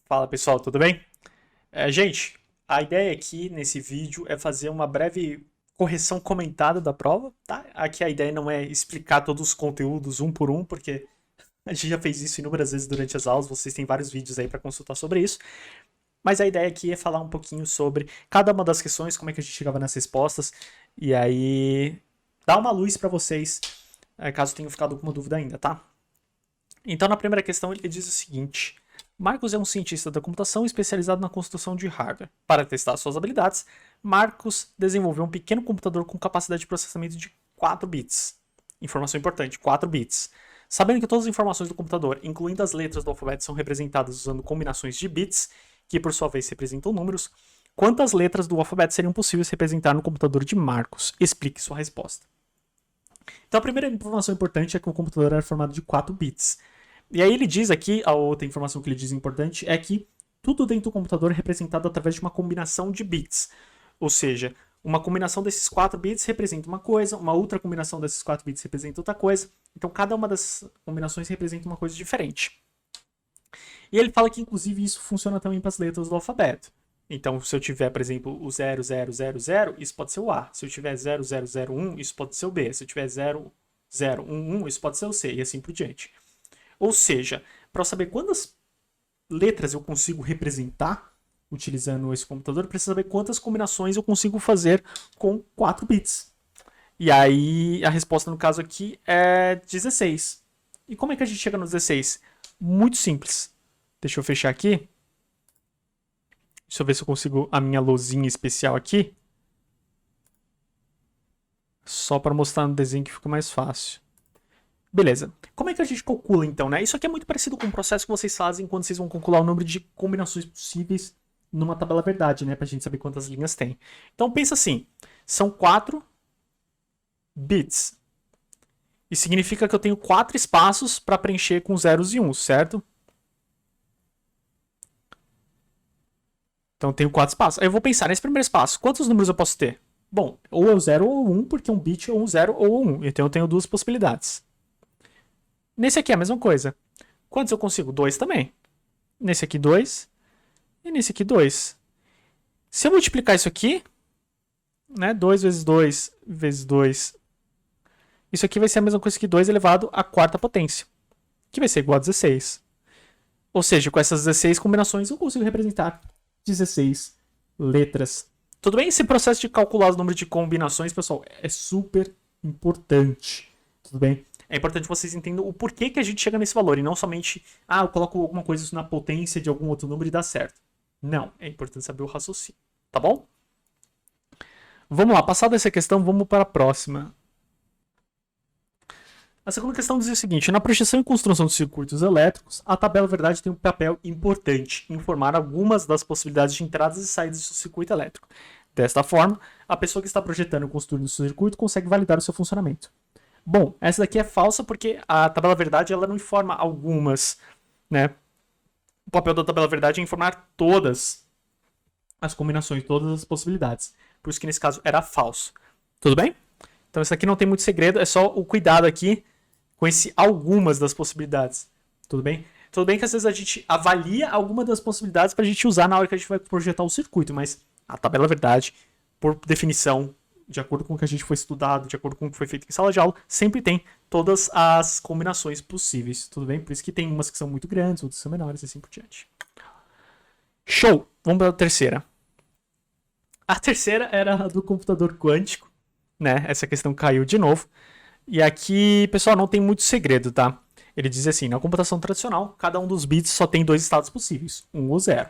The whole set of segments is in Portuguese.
Fala pessoal, tudo bem? Gente, a ideia aqui nesse vídeo é fazer uma breve correção comentada da prova, tá? Aqui a ideia não é explicar todos os conteúdos um por um, porque a gente já fez isso inúmeras vezes durante as aulas, vocês têm vários vídeos aí para consultar sobre isso. Mas a ideia aqui é falar um pouquinho sobre cada uma das questões, como é que a gente chegava nas respostas, e aí dar uma luz para vocês, caso tenham ficado com alguma dúvida ainda, tá? Então, na primeira questão, ele diz o seguinte: Marcos é um cientista da computação especializado na construção de hardware. Para testar suas habilidades, Marcos desenvolveu um pequeno computador com capacidade de processamento de 4 bits. Informação importante: 4 bits. Sabendo que todas as informações do computador, incluindo as letras do alfabeto, são representadas usando combinações de bits, que por sua vez representam números, quantas letras do alfabeto seriam possíveis representar no computador de Marcos? Explique sua resposta. Então, a primeira informação importante é que o computador era formado de 4 bits. E aí ele diz aqui, a outra informação que ele diz importante é que tudo dentro do computador é representado através de uma combinação de bits. Ou seja, uma combinação desses 4 bits representa uma coisa, uma outra combinação desses 4 bits representa outra coisa. Então cada uma das combinações representa uma coisa diferente. E ele fala que inclusive isso funciona também para as letras do alfabeto. Então se eu tiver, por exemplo, o 0000, isso pode ser o A. Se eu tiver 0001, isso pode ser o B. Se eu tiver 0011, isso pode ser o C, e assim por diante. Ou seja, para eu saber quantas letras eu consigo representar utilizando esse computador, eu preciso saber quantas combinações eu consigo fazer com 4 bits. E aí a resposta no caso aqui é 16. E como é que a gente chega no 16? Muito simples. Deixa eu fechar aqui. Deixa eu ver se eu consigo a minha luzinha especial aqui. Só para mostrar no desenho que fica mais fácil. Beleza. Como é que a gente calcula então, né? Isso aqui é muito parecido com o processo que vocês fazem quando vocês vão calcular o número de combinações possíveis numa tabela verdade, né? Pra gente saber quantas linhas tem. Então pensa assim, são 4 bits. E significa que eu tenho 4 espaços para preencher com zeros e uns, certo? Então eu tenho 4 espaços. Aí eu vou pensar nesse primeiro espaço, quantos números eu posso ter? Bom, ou é o 0 ou o 1, porque um bit é um 0 ou um 1. Então eu tenho duas possibilidades. Nesse aqui é a mesma coisa. Quantos eu consigo? 2 também. Nesse aqui, 2. E nesse aqui, 2. Se eu multiplicar isso aqui, né? 2 vezes 2 vezes 2. Isso aqui vai ser a mesma coisa que 2 elevado à quarta potência. Que vai ser igual a 16. Ou seja, com essas 16 combinações, eu consigo representar 16 letras. Tudo bem? Esse processo de calcular os números de combinações, pessoal, é super importante. Tudo bem? É importante que vocês entendam o porquê que a gente chega nesse valor e não somente, eu coloco alguma coisa na potência de algum outro número e dá certo. Não, é importante saber o raciocínio, tá bom? Vamos lá, passada essa questão, vamos para a próxima. A segunda questão diz o seguinte: na projeção e construção de circuitos elétricos, a tabela verdade tem um papel importante em informar algumas das possibilidades de entradas e saídas do circuito elétrico. Desta forma, a pessoa que está projetando e construindo o circuito consegue validar o seu funcionamento. Bom, essa daqui é falsa porque a tabela verdade ela não informa algumas, né? O papel da tabela verdade é informar todas as combinações, todas as possibilidades. Por isso que nesse caso era falso. Tudo bem? Então isso aqui não tem muito segredo, é só o cuidado aqui com esse algumas das possibilidades. Tudo bem? Tudo bem que às vezes a gente avalia alguma das possibilidades para a gente usar na hora que a gente vai projetar o circuito, mas a tabela verdade, por definição, de acordo com o que a gente foi estudado, de acordo com o que foi feito em sala de aula, sempre tem todas as combinações possíveis, tudo bem? Por isso que tem umas que são muito grandes, outras são menores e assim por diante. Show! Vamos para a terceira. A terceira era a do computador quântico, né? Essa questão caiu de novo. E aqui, pessoal, não tem muito segredo, tá? Ele diz assim: na computação tradicional, cada um dos bits só tem 2 estados possíveis, 1 ou 0.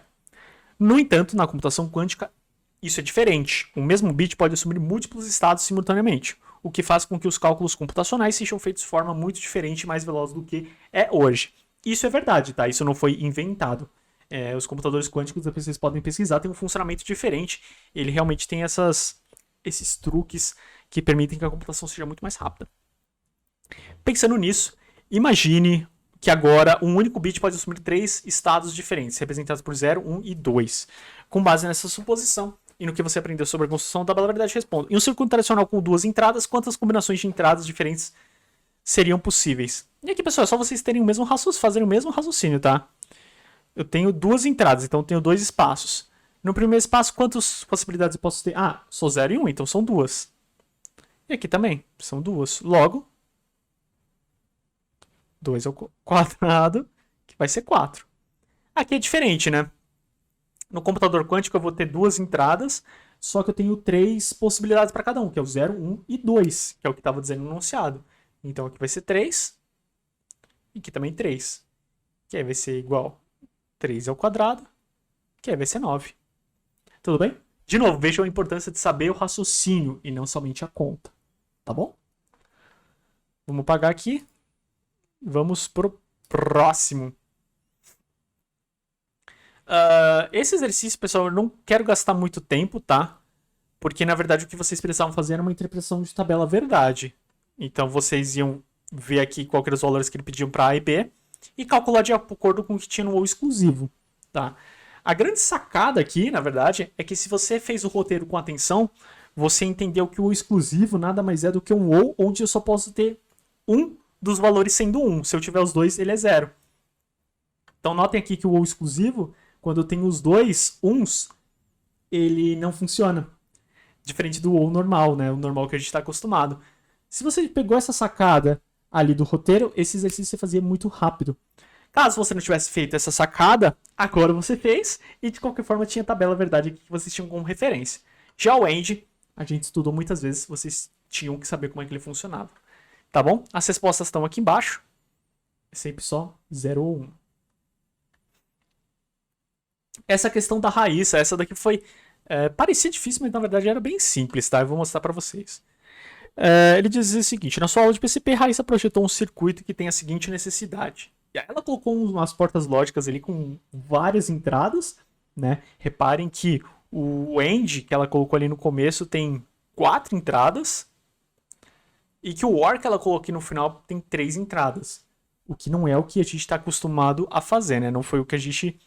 No entanto, na computação quântica, isso é diferente. O mesmo bit pode assumir múltiplos estados simultaneamente, o que faz com que os cálculos computacionais sejam feitos de forma muito diferente e mais veloz do que é hoje. Isso é verdade, tá? Isso não foi inventado. Os computadores quânticos, depois vocês podem pesquisar, têm um funcionamento diferente. Ele realmente tem esses truques que permitem que a computação seja muito mais rápida. Pensando nisso, imagine que agora um único bit pode assumir 3 estados diferentes, representados por 0, 1 e 2. Com base nessa suposição, e no que você aprendeu sobre a construção da tabela verdade, responda. Em um circuito tradicional com 2 entradas, quantas combinações de entradas diferentes seriam possíveis? E aqui, pessoal, é só vocês terem o mesmo raciocínio, fazerem o mesmo raciocínio, tá? Eu tenho duas entradas, então eu tenho dois espaços. No primeiro espaço, quantas possibilidades eu posso ter? Ah, sou 0 e 1, então são duas. E aqui também, são duas. Logo, 2 ao quadrado, que vai ser 4. Aqui é diferente, né? No computador quântico eu vou ter duas entradas, só que eu tenho três possibilidades para cada um, que é o 0, 1 e 2, que é o que estava dizendo no enunciado. Então aqui vai ser 3, e aqui também 3. Que aí vai ser igual 3 ao quadrado, que aí vai ser 9. Tudo bem? De novo, vejam a importância de saber o raciocínio e não somente a conta. Tá bom? Vamos pagar aqui. Vamos pro próximo. Esse exercício, pessoal, eu não quero gastar muito tempo, tá? Porque, na verdade, o que vocês precisavam fazer era uma interpretação de tabela verdade. Então, vocês iam ver aqui quais eram os valores que ele pediam para A e B e calcular de acordo com o que tinha no ou exclusivo, tá? A grande sacada aqui, na verdade, é que se você fez o roteiro com atenção, você entendeu que o ou exclusivo nada mais é do que um ou onde eu só posso ter um dos valores sendo 1. Se eu tiver os dois, ele é 0. Então, notem aqui que o ou exclusivo, quando eu tenho os dois uns, ele não funciona. Diferente do ou normal, né? O normal que a gente está acostumado. Se você pegou essa sacada ali do roteiro, esse exercício você fazia muito rápido. Caso você não tivesse feito essa sacada, agora você fez, e de qualquer forma tinha a tabela verdade aqui que vocês tinham como referência. Já o AND, a gente estudou muitas vezes, vocês tinham que saber como é que ele funcionava. Tá bom? As respostas estão aqui embaixo. É sempre só 0 ou 1. Essa questão da raiz, essa daqui foi... parecia difícil, mas na verdade era bem simples, tá? Eu vou mostrar para vocês. Ele diz o seguinte: na sua aula de PCP, Raíssa projetou um circuito que tem a seguinte necessidade. Ela colocou umas portas lógicas ali com várias entradas, né? Reparem que o AND que ela colocou ali no começo tem 4 entradas e que o OR que ela colocou aqui no final tem 3 entradas. O que não é o que a gente está acostumado a fazer, né? Não foi o que a gente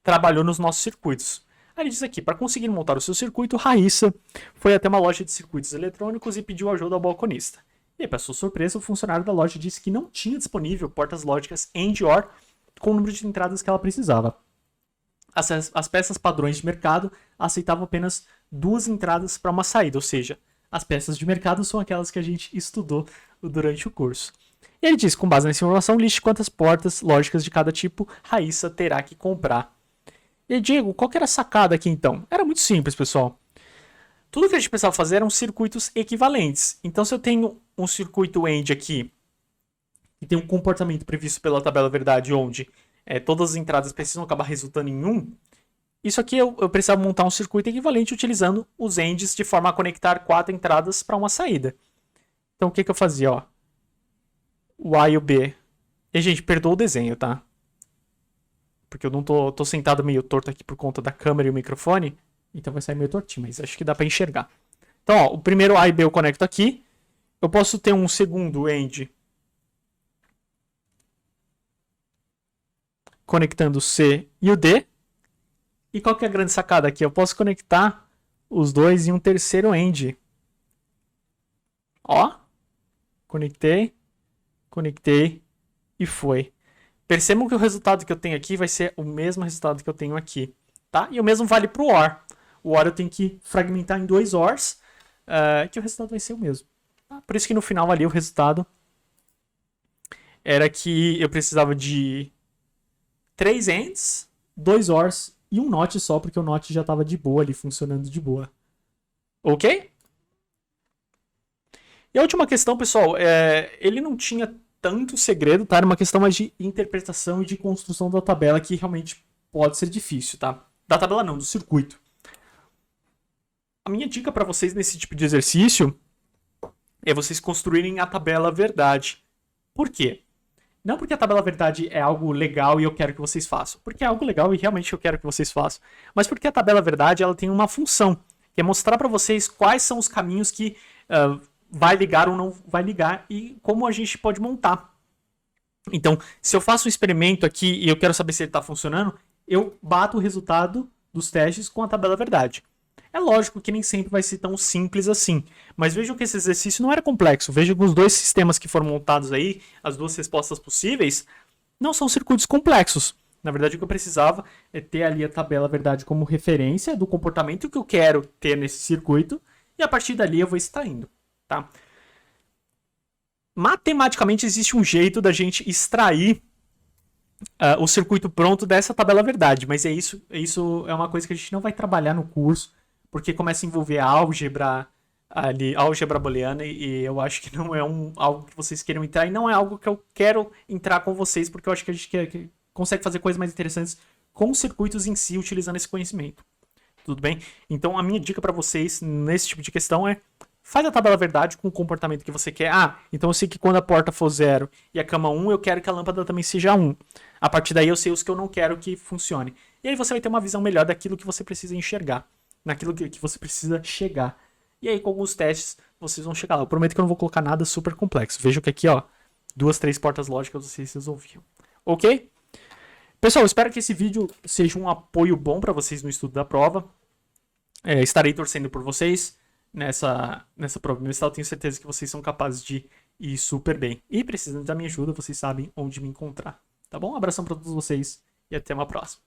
trabalhou nos nossos circuitos. Aí ele diz aqui: para conseguir montar o seu circuito, Raíssa foi até uma loja de circuitos eletrônicos e pediu ajuda ao balconista. E, para sua surpresa, o funcionário da loja disse que não tinha disponível portas lógicas AND OR com o número de entradas que ela precisava. As peças padrões de mercado aceitavam apenas 2 entradas para uma saída, ou seja, as peças de mercado são aquelas que a gente estudou durante o curso. E ele diz: com base nessa informação, liste quantas portas lógicas de cada tipo Raíssa terá que comprar. E Diego, qual que era a sacada aqui então? Era muito simples, pessoal. Tudo que a gente precisava fazer eram circuitos equivalentes. Então, se eu tenho um circuito AND aqui, que tem um comportamento previsto pela tabela verdade, onde todas as entradas precisam acabar resultando em 1, isso aqui eu precisava montar um circuito equivalente utilizando os ANDs de forma a conectar 4 entradas para uma saída. Então, o que eu fazia? Ó? O A e o B. E, gente, perdoa o desenho, tá? Porque eu não tô sentado meio torto aqui por conta da câmera e o microfone. Então vai sair meio tortinho, mas acho que dá para enxergar. Então, ó, o primeiro A e B eu conecto aqui. Eu posso ter um segundo AND conectando o C e o D. E qual que é a grande sacada aqui? Eu posso conectar os dois em um terceiro AND. Ó. Conectei e foi. Percebam que o resultado que eu tenho aqui vai ser o mesmo resultado que eu tenho aqui. Tá? E o mesmo vale para o OR. O OR eu tenho que fragmentar em 2 ORs, que o resultado vai ser o mesmo. Tá? Por isso que no final ali o resultado era que eu precisava de 3 ANDs, 2 ORs e um NOT só, porque o NOT já estava de boa ali, funcionando de boa. Ok? E a última questão, pessoal, ele não tinha tanto segredo, tá? Era uma questão mais de interpretação e de construção da tabela, que realmente pode ser difícil, tá? Da tabela não, do circuito. A minha dica para vocês nesse tipo de exercício é vocês construírem a tabela verdade. Por quê? Não porque a tabela verdade é algo legal e eu quero que vocês façam. Porque é algo legal e realmente eu quero que vocês façam. Mas porque a tabela verdade ela tem uma função, que é mostrar para vocês quais são os caminhos que vai ligar ou não vai ligar e como a gente pode montar. Então, se eu faço um experimento aqui e eu quero saber se ele está funcionando, eu bato o resultado dos testes com a tabela verdade. É lógico que nem sempre vai ser tão simples assim, mas vejam que esse exercício não era complexo. Vejam que os dois sistemas que foram montados aí, as duas respostas possíveis, não são circuitos complexos. Na verdade, o que eu precisava é ter ali a tabela verdade como referência do comportamento que eu quero ter nesse circuito, e a partir dali eu vou extraindo, tá? Matematicamente existe um jeito da gente extrair o circuito pronto dessa tabela verdade, mas isso é uma coisa que a gente não vai trabalhar no curso, porque começa a envolver álgebra, ali, álgebra booleana, e eu acho que não é algo que vocês queiram entrar, e não é algo que eu quero entrar com vocês, porque eu acho que a gente consegue fazer coisas mais interessantes com os circuitos em si, utilizando esse conhecimento. Tudo bem? Então a minha dica para vocês nesse tipo de questão é: faz a tabela verdade com o comportamento que você quer. Ah, então eu sei que quando a porta for 0 e a cama 1, eu quero que a lâmpada também seja 1. A partir daí eu sei os que eu não quero que funcione. E aí você vai ter uma visão melhor daquilo que você precisa enxergar, naquilo que você precisa chegar. E aí com alguns testes vocês vão chegar lá. Eu prometo que eu não vou colocar nada super complexo. Veja que aqui, ó, 2, 3 portas lógicas vocês resolviam. Ok? Pessoal, espero que esse vídeo seja um apoio bom para vocês no estudo da prova. Estarei torcendo por vocês nessa prova mestral. Tenho certeza que vocês são capazes de ir super bem. E precisando da minha ajuda, vocês sabem onde me encontrar. Tá bom? Um abração para todos vocês e até uma próxima.